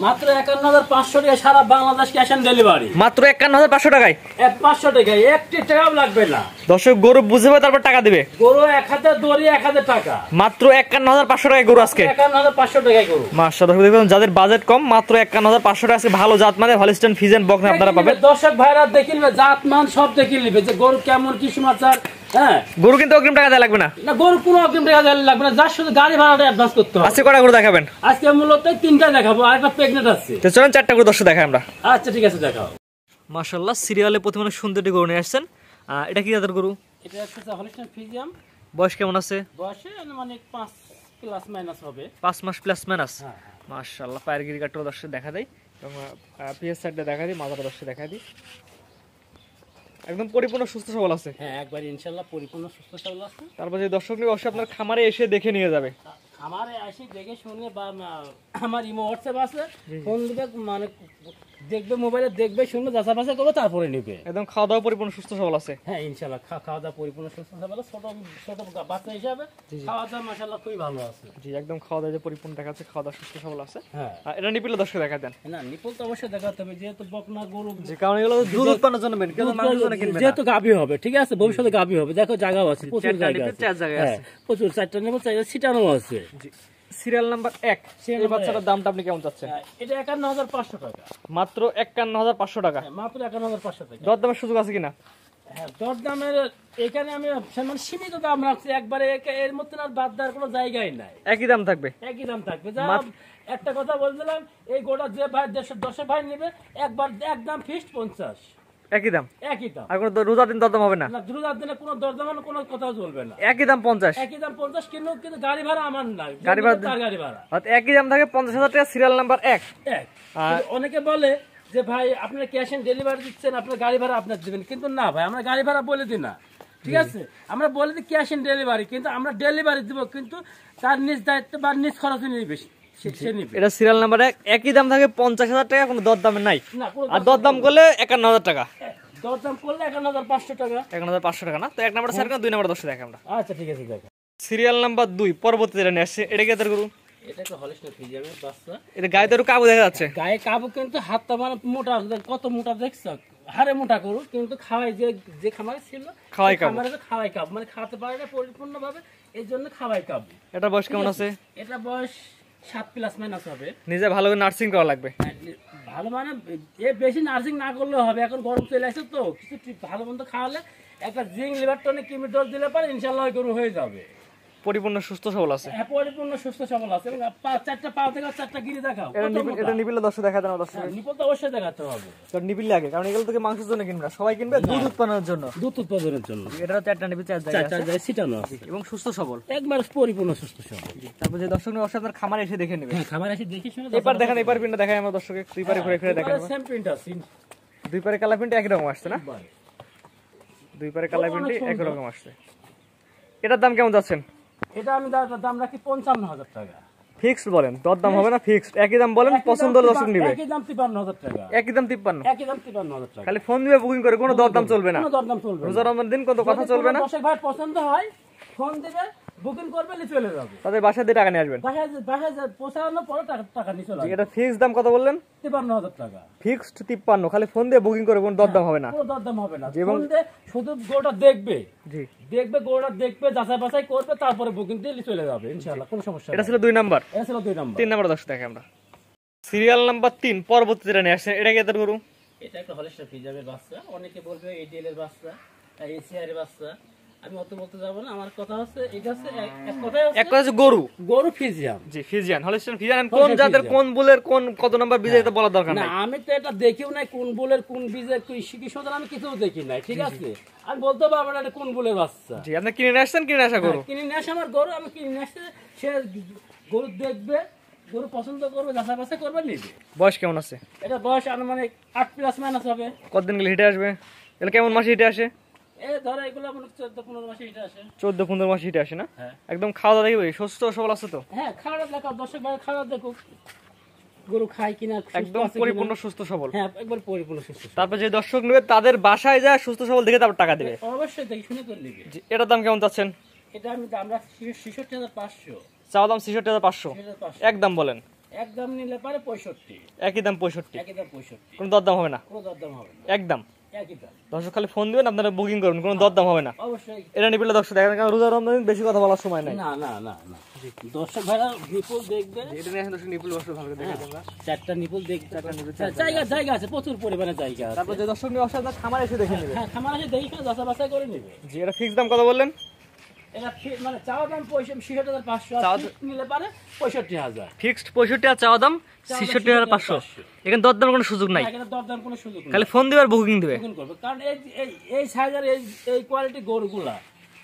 মাত্র ৫১৫০০ টাকা সারা Bangladesh cash on delivery. মাত্র ৫১৫০০ টাকায় ৫০০ টাকায় একটি টাকাও লাগবে না। দর্শক গরু বুঝবে তারপর টাকা দিবে। গরু ১০০০ দড়ি ১০০০ টাকা। মাত্র ৫১৫০০ টাকায় গরু আজকে। ৫১৫০০ টাকায় গরু। মাশাআল্লাহ, দেখুন যাদের বাজেট কম মাত্র ৫১৫০০ টাকা আজকে ভালো জাত মানে হলিস্টাইন ফ্রিজিয়ান বকনা আপনারা পাবেন। দর্শক ভাইরা দেখে নেবে, জাত মান সব দেখে নেবে যে গরু কেমন কি সমাচার। হ্যাঁ, গরু কিন্তু অগ্রিম টাকা দেওয়া লাগবে না। না, গরু কোনো অগ্রিম টাকা দেওয়া লাগবে না, যার শুধু গাড়ি ভাড়াটা অ্যাডভান্স করতে হবে। আজকে কয়টা গরু দেখাবেন? আজকে মূলত ৩টা দেখাবো, আর একটা প্রেগনেন্ট আছে। তো চলেন 4টা গরু দর্শক দেখাই আমরা। আচ্ছা ঠিক আছে, দেখাও। মাশাআল্লাহ, সিরিয়ালে প্রথমে সুন্দর একটি গরু নিয়ে আসছেন। এটা কি জাতের গরু? এটা হচ্ছে হলিস্টাইন ফ্রিজিয়ান। বয়স কেমন আছে? বয়সে মানে 5 প্লাস মাইনাস হবে। 5 মাস প্লাস মাইনাস। হ্যাঁ। মাশাআল্লাহ, পায়ের গিরিকাটটা দর্শক দেখা দেয় এবং পিএস সাইডটা দেখা দিই, মাথাটা দর্শক দেখা দিই। একদম পরিপূর্ণ সুস্থ সবল আছে। হ্যাঁ, একবার ইনশাআল্লাহ পরিপূর্ণ সুস্থ সবল আছে। তারপর যে দর্শক নিয়ে অবশ্যই আপনার খামারে এসে দেখে নিয়ে যাবে। খামারে আসি দেখে শুনে, বা আমার ইমো হোয়াটসঅ্যাপ আছে, ফোন দিবে, মানে দেখবে, মোবাইলে দেখবে, শুনবে, যাচাই বাছাই করবে, তারপরে নিবে। একদম খাওয়া দাওয়া পরিপূর্ণ সুস্থ সবল আছে। হ্যাঁ ইনশাআল্লাহ, খাওয়া দাওয়া পরিপূর্ণ সুস্থ সবল। ছোট বাচ্চা হিসাবে খাওয়া দাওয়া মাশাআল্লাহ খুবই ভালো আছে। জি, একদম খাওয়া দাওয়া পরিপূর্ণ দেখাচ্ছে, খাওয়া দাওয়া সুস্থ সবল আছে। হ্যাঁ, এটা নিপিল দর্শক দেখা দেন। না, নিপল তো অবশ্যই দেখাতে হবে, যেহেতু বকনা গরু, যে কারণে এগুলো দুধ উৎপাদনের জন্য মেন, কেন মাংসের জন্য কিনবে না। যেহেতু গাভী হবে, ঠিক আছে, ভবিষ্যতে গাভী হবে। দেখো জায়গাও আছে, প্রচুর জায়গা আছে। হ্যাঁ, প্রচুর 4টা নেব, 4টা ছিটানো আছে। জি, সিরিয়াল নাম্বার 1। এই বাচ্চাটার দামটা আপনি কেমন চাচ্ছেন? এটা ৫১৫০০ টাকা। মাত্র ৫১৫০০ টাকা। মাত্র ৫১৫০০ টাকা। দরদামের সুযোগ আছে কিনা? হ্যাঁ, দরদামের এখানে আমি সীমিত দাম রাখছি, একবারে এর মধ্যে আর বাদ দেওয়ার কোনো জায়গায় নাই। একই দাম থাকবে। একই দাম থাকবে। যা একটা কথা বলছিলাম, এই গোটা যে ভাই ১০০ ভাই নেবে, একবার একদম ফিক্সড ৫০। একই দাম। একই দাম। আর কোনো রোজার দিন দরদাম হবে না? না, রোজার দিনে কোনো দরদামের কোনো কথা চলবে না। একই দাম ৫০। একই দাম ৫০, কিন্তু গাড়ি ভাড়া আমার না, গাড়ি ভাড়া তার গাড়ি ভাড়া। একই দাম থাকে ৫০,০০০ টাকা, সিরিয়াল নাম্বার 1। অনেকে বলে যে ভাই আপনারা ক্যাশ অন ডেলিভারি দিচ্ছেন, আপনার গাড়ি ভাড়া আপনার দিবেন, কিন্তু না ভাই, আমরা গাড়ি ভাড়া বলে দিই না, ঠিক আছে। আমরা বলে দিই ক্যাশ অন ডেলিভারি, কিন্তু আমরা ডেলিভারি দিব, কিন্তু তার নিজ দায়িত্ব বা নিজ খরচে নিবে। এটা সিরিয়াল নাম্বার ১। একই দাম থাকে ৫০,০০০ টাকা, কোনো দরদামে নাই। আর দরদাম করলে ৫১,০০০ টাকা। দরদাম করলে ৫১৫০০ টাকা। ৫১,৫০০ টাকা না? তো 1 নাম্বার স্যার, 2 নাম্বার দর্শক দেখে আমরা। আচ্ছা ঠিক আছে, দেখো। সিরিয়াল নাম্বার 2 পরবর্তী যেটা নিয়ে আসছে, এটা কি এদের গরু? এটা একটা হলিস্টাইন ফ্রিজিয়ানের বাচ্চা। এটা গায়ে তো কাবু দেখা যাচ্ছে। গায়ে কাবু, কিন্তু হাতটা মানে মোটা, কত মোটা দেখছ, হাড়ে মোটা গরু, কিন্তু খাওয়াই যে খামারে ছিল, খাওয়াই কাবু। খাওয়াই কাবু মানে খাওয়াতে পারে না পরিপূর্ণ ভাবে, এই জন্য খাওয়াই কাবু। এটা বয়স কেমন আছে? এটা বয়স 7 প্লাস মাইনাস হবে। নিজে ভালো করে নার্সিং করা লাগবে। ভালো মানে বেশি নার্সিং না করলেও হবে, এখন গরম চলে আসে তো, কিছু ভালো মন্দ খাওয়ালে, একটা জিঙ্ক লিভার টনিক কিমি ডোজ দিলে পরে ইনশাআল্লাহ গরু হয়ে যাবে। পরিপূর্ণ সুস্থ সবল আছে। হ্যাঁ, পরিপূর্ণ সুস্থ সবল আছে। এবং 4টা পা থেকে 4টা গিরি দেখাও। এটা নিপিল দর্শক দেখা দেন দর্শক। নিপল তো অবশ্যই দেখাতে হবে। তো নিপিল লাগে, কারণ এগুলো থেকে মাংসের জন্য কিনবে না, সবাই কিনবে দুধ উৎপাদনের জন্য। দুধ উৎপাদনের জন্য। এটা 4টা নিপিল 4 জায়গায় ছিটানো আছে এবং সুস্থ সবল, একবার পরিপূর্ণ সুস্থ সবল। তারপর যে দর্শক অবশ্যই আপনার খামারে এসে দেখে নেবে। হ্যাঁ, খামারে এসে দেখে শুনে এবার দেখেন, এবার প্রিন্টটা দেখাই আমরা দর্শককে, দুই পারে ঘুরে ঘুরে দেখাবো। সেম প্রিন্ট আছে, দুই পারে কালার প্রিন্ট একই রকম আসছে না? দুই পারে কালার প্রিন্ট একই রকম আসছে। এটার দাম কেমন যাচ্ছেন? এটা আমি দাম রাখি ৫৫,০০০ টাকা। ফিক্সড বলেন, দরদাম হবে না, ফিক্সড একই দাম বলেন, পছন্দ হলে দর্শক নেবে। একই দাম ৫৩,০০০ টাকা। একই দাম ৫৩। একই দাম ৫৩,০০০ টাকা। খালি ফোন দিয়ে বুকিং করে, কোনো দরদাম চলবে না। কোনো দরদাম চলবে না। রোজা রমজান দিন কত কথা চলবে না। দর্শক ভাই পছন্দ হয়, ফোন দিবে, বুকিং করবে, নিয়ে চলে যাবে। তাদের বাসায় দিয়ে টাকা নিয়ে আসবেন। বাসায় পৌঁছানোর পরে টাকা নিয়ে চলে যাবে। এটা ফিক্সড দাম কত বললেন? ৫৩,০০০ টাকা। ফিক্সড ৫৩, খালি ফোন দিয়ে বুকিং করে, কোনো দরদাম হবে না। কোনো দরদাম হবে না। ফোন দিয়ে শুধু গোটা দেখবে, জি গোটা দেখবে, যাচাই বাছাই করবে, তারপরে বুকিং দিয়ে চলে যাবে ইনশাআল্লাহ, কোনো সমস্যা নেই। এটা ছিল 2 নাম্বার। এটা ছিল 2 নাম্বার। 3 নাম্বার দর্শক দেখে আমরা। সিরিয়াল নাম্বার 3 পরবর্তী যেটা নিয়ে আসছে, এটা কি এদের গরু? এটা একটা হলিস্টাইন ফ্রিজিয়ানের বাচ্চা। অনেকে বলবে এডিএল এর বাচ্চা, এসিআর এর বাচ্চা। আমি অত বলতে যাব না, আমার কথা হচ্ছে এটা হচ্ছে এক কথা হচ্ছে গরু ফ্রিজিয়ান। জি, ফ্রিজিয়ান, হলিস্টাইন ফ্রিজিয়ান। কোন জাতের, কোন বুলের, কোন কত নাম্বার বীজ, এটা বলার দরকার নাই। না, আমি তো এটা দেখিও নাই, কোন বুলের কোন বীজের কি সন্তান আমি কিছু দেখি নাই, ঠিক আছে। আমি বলতে পারবো না এটা কোন বুলের বাচ্চা। জি, আপনি কিনে নিয়ে আসছেন, কিনে আসা গরু? কিনে নিয়ে আসে আমার গরু, আমি কিনে নিয়ে আসছে, সে গরু দেখবে, গরু পছন্দ করবে, যাচাই বাছাই করবে, নিবে। বয়স কেমন আছে? এটা বয়স আনুমানিক 8 প্লাস মাইনাস হবে। কতদিন গেলে হিটে আসবে? এটা কেমন মাসে হিটে আসে? ধরো এগুলো 14-15 মাসে হিটে আসে। 14-15 মাসে হিটে আসে না? হ্যাঁ। একদম খাওয়া দাওয়া দেখবে সুস্থ সবল আছে তো? হ্যাঁ, খাওয়া দেখো, দর্শক ভাই খাওয়া দেখো, গরু খায় কিনা, একদম পরিপূর্ণ সুস্থ সবল। হ্যাঁ, একবার পরিপূর্ণ সুস্থ। তারপর যে দর্শক নেবে তাদের বাসায় যায় সুস্থ সবল দেখে তারপর টাকা দিবে। অবশ্যই দেখি শুনে করে নিবে। এটার দাম কেমন চাচ্ছেন? এটা আমরা 66,500 চাওয়া দাম 66,500। একদম বলেন। একদম নিলে পারে 65, একই দাম 65, একই দাম 65, কোনো দরদাম হবে না, কোনো দরদাম হবে না, একদম একই দাম। দর্শক খালি ফোন দিবেন, আপনারা বুকিং করুন, কোনো দরদাম হবে না। অবশ্যই। এটা নিপিলে দর্শক দেখেন, কারণ রোজা রমজান বেশি কথা বলার সময় নাই। না না না না, দর্শক ভাইরা নিপুল দেখবে, এটা নিয়ে দর্শক নিপুল বসে ভালো করে দেখে আমরা। 4টা নিপুল দেখবে, জায়গা আছে, প্রচুর পরিমাণে জায়গা আছে। তারপর যে দর্শক নিয়ে অসাধ খামার এসে দেখে নেবে। হ্যাঁ, খামার এসে দেখে যাচাই বাছাই করে নেবে। জি, এটা ফিক্স দাম কত বললেন? এটা মানে চাওয়া দাম 65,500, নিলে পারে 65,000। ফিক্সড 65 আর চাওয়া দাম 66,500। এখানে দরদামের কোনো সুযোগ নাই, এখানে দরদাম কোনো সুযোগ নেই, খালি ফোন দিবে আর বুকিং দিবে। বুকিং করবে। কারণ এই সাইজের এই কোয়ালিটি গরুগুলা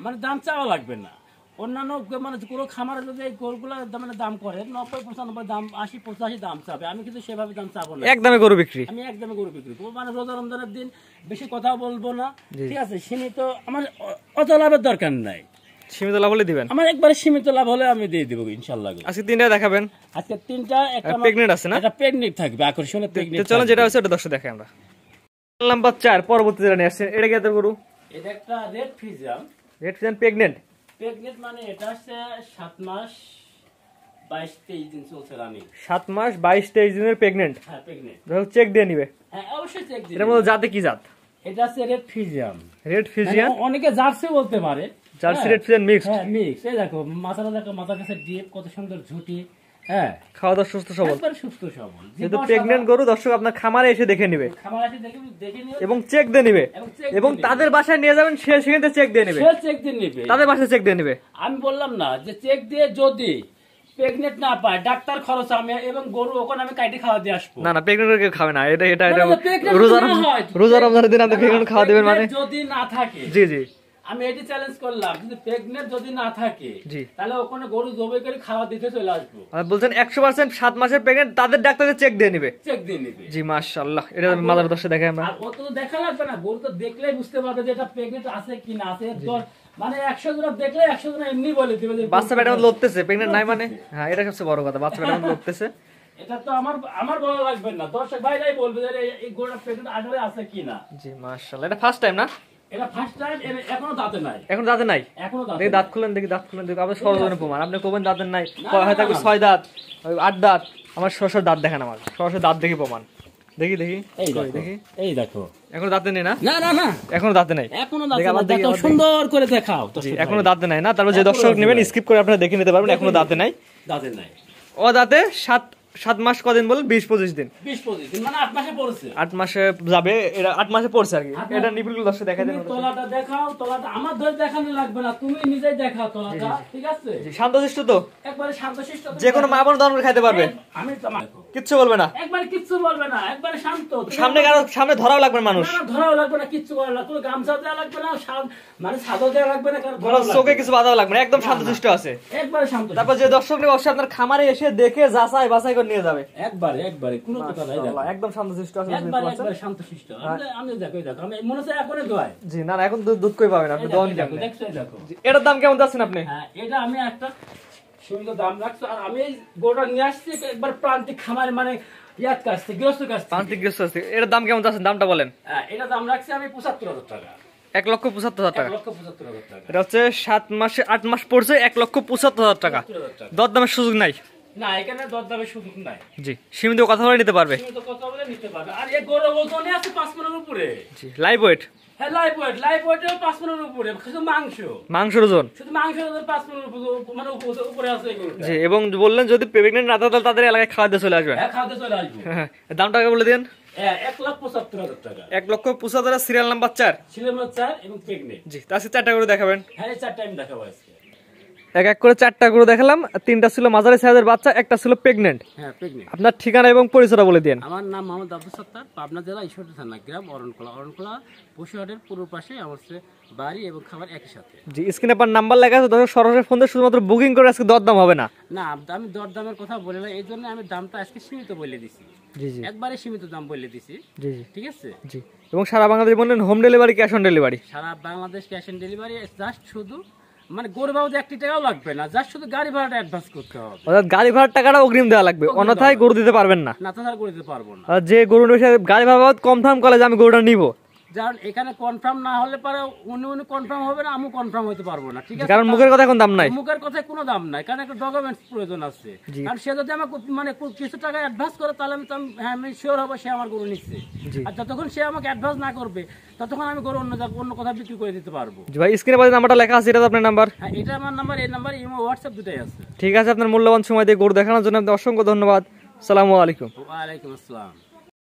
মানে দাম চাওয়া লাগবে না। অন্যান্য মানে কোনো খামারে যদি এই গরুগুলা মানে দাম করে 90-95 দাম, 80-85 দাম চাবে, আমি কিন্তু সেভাবে দাম চাবো না। একদমে গরু বিক্রি, আমি একদমে গরু বিক্রি করবো, মানে রোজা রমজানের দিন বেশি কথা বলবো না, ঠিক আছে? সীমিত, আমার অত লাভের দরকার নাই, সীমিত লাভ হলে দিবেন। আমার একবারে সীমিত লাভ হলে আমি দিয়ে দিব ইনশাল্লাহ। আজকে 3টা দেখাবেন, আজকে 3টা, একটা প্রেগনেন্ট আছে না? এটা প্রেগনেন্ট থাকবে, আকর্ষণীয় প্রেগনেন্ট। চলো যেটা আছে ওটা দর্শক দেখে আমরা। নাম্বার 4 পরবর্তী যেটা নিয়ে আসছে, এটা কি এত গরু? এটা একটা red Friesian. Red Friesian pregnant. Pregnant মানে এটা হচ্ছে 7 মাস 22-23 দিন চলছে রানিং। 7 মাস 22-23 দিনের প্রেগনেন্ট। হ্যাঁ, প্রেগনেন্ট। দর্শক চেক দিয়ে নিবে। হ্যাঁ, অবশ্যই চেক দিন। এর মধ্যে জাতে কি জাত? এটা হচ্ছে রেড ফ্রিজিয়ান। রেড ফ্রিজিয়ান, অনেকে জার্সি বলতে পারে, জার্সি রেড ফ্রিজিয়ান মিক্স। হ্যাঁ, মিক্স। এই দেখো মাথাটা, দেখো মাথার কাছে ডিপ, কত সুন্দর ঝুটি। হ্যাঁ, খাওয়া দাওয়া সুস্থ সবল, একবারে সুস্থ সবল। যেহেতু প্রেগনেন্ট গরু দর্শক আপনার খামারে এসে দেখে নিবে খামার এসে দেখে নিও, এবং চেক দিয়ে নিবে, এবং check তাদের বাসায় নিয়ে যাবেন, সে সেখান থেকে চেক দিয়ে নিবে, সে চেক দিয়ে নিবে, তাদের বাসায় চেক দিয়ে নিবে। আমি বললাম না যে চেক দিয়ে যদি প্রেগনেন্ট না পায়, ডাক্তার খরচ আমি এবং গরু ওখানে আমি কাইটে খাওয়া দিয়ে আসবো। না না, প্রেগনেন্ট কেউ খাবে না, এটা এটা এটা না, pregnant রোজা রমজানের দিন আপনি প্রেগনেন্ট খাওয়া দিবেন মানে? যদি না থাকে, জি জি, আমি এটি চ্যালেঞ্জ করলাম, যদি প্রেগনেন্ট যদি না থাকে, জি, তাহলে ওখানে গরু জবাই করে খাওয়া দিতে চলে আসবো। আপনি বলছেন 100% 7 মাসের প্রেগনেন্ট, তাদের ডাক্তারের চেক দিয়ে নিবে। চেক দিয়ে নিবে। জি মাশাআল্লাহ, এটা মাদার দর্শক দেখে আমরা। আর ও তো দেখা লাগবে না, গরু তো দেখলেই বুঝতে পারবে যে এটা প্রেগনেন্ট আছে কি না আছে। মানে 100 জন দেখলে 100 জন এমনি বলে দিবে যে বাচ্চা পেটে লড়তেছে, প্রেগনেন্ট নাই মানে। হ্যাঁ, এটা সবচেয়ে বড় কথা, বাচ্চা পেটে লড়তেছে। এটা তো আমার বলা লাগবে না, দর্শক ভাইরাই বলবে যে এই গরুটা প্রেগনেন্ট আসলে আছে কি না। জি মাশাআল্লাহ, এটা ফার্স্ট টাইম না? এটা ফার্স্ট টাইম, এখনো দাঁতে নাই, এখন দাঁতে নাই। এখনো দাঁতে দেখি দাঁত খুলেন, দেখি দাঁত খুলেন, দেখি আপনার সরজনে প্রমাণ। আপনি কবেন দাঁতের নাই, হয়তো 6 দাঁত 8 দাঁত, আমার সরসর দাঁত দেখেন, আমার সরসর দাঁত দেখি প্রমাণ। দেখি দেখি এই কই দেখো, দেখি, এই দেখো, এখনো দাঁতে নেই না? না না না, এখনো দাঁতে নাই, এখনো দেখি দাঁতে আবার নাই, দেখি, দেখো আবার দেখি। সুন্দর করে দেখাও। জি, এখনো দাঁতে নাই না? তারপর যে দর্শক নেবেন স্কিপ করে আপনারা দেখে নিতে পারবেন, এখনো দাঁতে নাই। দাঁতে নাই, ও দাঁতে 7 মাস কদিন বলেন? 20-25 দিন। 20-25 দিন, মানে 8 মাসে পড়ছে। 8 মাসে যাবে, এটা 8 মাসে পড়ছে আর কি। 8 মাস। এটা নিপুল দর্শক দেখা দেন। তুমি তলাটা দেখাও, তলাটা আমার ধরে দেখানো লাগবে না, তুমি নিজেই দেখাও তলাটা, ঠিক আছে? জি, শান্তশিষ্ট তো, একবারে শান্তশিষ্ট, যে কোনো মা বোন দান করে খাইতে পারবে, আমি তো কিচ্ছু বলবে না, একবারে কিচ্ছু বলবে না, একবারে শান্ত। সামনে কারো সামনে ধরাও লাগবে মানুষ, না, না, ধরাও লাগবে না, কিচ্ছু করা লাগবে না, কোনো গামছা দেওয়া লাগবে না, মানে ছাদও দেওয়া লাগবে না, কারণ কোনো চোখে কিছু বাধাও লাগবে না, একদম শান্তশিষ্ট আছে। একবারে শান্ত। তারপর যে দর্শক নেবে অবশ্যই আপনার খামারে এসে দেখে যাচাই বাছাই করে নিয়ে যাবে। একবারে কোনো কথা নাই, দেখো। একদম শান্তশিষ্ট আছে। একবারে শান্তশিষ্ট। আমি দেখো, দেখো, আমি মনে হচ্ছে এখনই দোয়াই। জি না না, এখন দুধ কই পাবেন আপনি, দোন দেখো, কেমনে? দেখছো, দেখো। এটার দাম কেমন যাচ্ছেন আপনি? হ্যাঁ, এটা আমি একটা সুন্দর দাম রাখছি, আর আমি এই গরুটা নিয়ে আসছি একবার প্রান্তিক খামার, মানে ইয়ার কাছ থেকে, গৃহস্থ কাছ থেকে। প্রান্তিক গৃহস্থ আছে, এটার দাম কেমন যাচ্ছেন? দামটা বলেন। হ্যাঁ, এটা দাম রাখছি আমি 75,000 টাকা। 1,75,000 টাকা। 1,75,000 টাকা। এটা হচ্ছে 7 মাসে 8 মাস পড়ছে 1,75,000 টাকা। 75,000 টাকা। দরদামের সুযোগ নাই। না, এখানে দরদামের সুযোগ নাই। জি, সীমিত কথা বলে নিতে পারবে। তুমি তো কথা বলে নিতে পারবে। আর এই গরু ওজনে আছে 5 মণের উপরে। জি, লাইভ ওয়েট। হ্যাঁ, লাইভ ওয়েটেও 5 মণের উপরে, শুধু মাংসের ওজন। শুধু মাংসের ওজন 5 মণের মানে উপরে আছে এই গরুটা। জি, এবং বললেন যদি প্রেগনেন্ট না থাকে তাদের এলাকায় খাওয়া দিয়ে চলে আসবে। হ্যাঁ, খাওয়াতে চলে আসবো। হ্যাঁ, দামটা আগে বলে দেন। 1,75,000 টাকা। 1,75,000, সিরিয়াল নাম্বার 4। সিলেমার 4 এবং প্রেগনেন্ট। জি, তার সাথে 4টা করে দেখাবেন। হ্যাঁ, এই 4টা আমি দেখাবো আজকে। এক এক করে 4টা করে দেখালাম, 3টা ছিল মাঝারি সাইজের বাচ্চা, একটা ছিল প্রেগনেন্ট। হ্যাঁ, প্রেগনেন্ট। আপনার ঠিকানা এবং পরিচয়টা বলে দেন। আমার নাম মোহাম্মদ আব্দুল সত্তার, পাবনা জেলা ঈশ্বরদী থানা, গ্রাম অরণখোলা পশুহাটের পূর্ব পাশে আমার বাড়ি এবং খাবার একই সাথে। জি, স্ক্রিনে আপনার নাম্বার লেখা আছে, দর্শক সরাসরি ফোন দিয়ে শুধুমাত্র বুকিং করে আজকে দরদাম হবে না। না, আমি দরদামের কথা বলে না, এই জন্য আমি দামটা আজকে সীমিত বলে দিছি। জি জি, একবারে সীমিত দাম বলে দিছি। জি জি, ঠিক আছে? জি। এবং সারা বাংলাদেশ বললেন home delivery, cash on delivery. সারা Bangladesh cash on delivery, just শুধু মানে গরু বাবদ 1 টাকাও লাগবে না, জাস্ট শুধু গাড়ি ভাড়াটা অ্যাডভান্স করতে হবে। অর্থাৎ গাড়ি ভাড়ার টাকাটা অগ্রিম দেওয়া লাগবে, অন্যথায় গরু দিতে পারবেন না। না, তাছাড়া করে দিতে পারবো না। আর যে গরু নিবে গাড়ি ভাড়া কম দাম করে যে আমি গরুটা নিব, কারণ এখানে কনফার্ম না হলে পরে উনি কনফার্ম হবে না, আমি কনফার্ম হতে পারবো না, ঠিক আছে? কারণ মুখের কথা এখন দাম নাই। মুখের কথায় কোনো দাম নাই, কারণ একটা ডকুমেন্টস প্রয়োজন আছে। কারণ সে যদি আমাকে মানে কিছু টাকা অ্যাডভান্স করে তাহলে আমি শিওর হবো সে আমার গরু নিচ্ছে। আর যতক্ষণ সে আমাকে অ্যাডভান্স না করবে ততক্ষণ আমি গরু অন্য কথা বিক্রি করে দিতে পারবো। জি ভাই, স্ক্রিনে বাজে নাম্বারটা লেখা আছে, এটা তো আপনার নাম্বার? হ্যাঁ, এটা আমার নাম্বার, এই নাম্বার ইমো হোয়াটসঅ্যাপ দুটাই আছে। ঠিক আছে, আপনার মূল্যবান সময় দিয়ে গরু দেখানোর জন্য আপনাকে অসংখ্য ধন্যবাদ। আসসালামু আলাইকুম। ওয়ালাইকুম আসসালাম।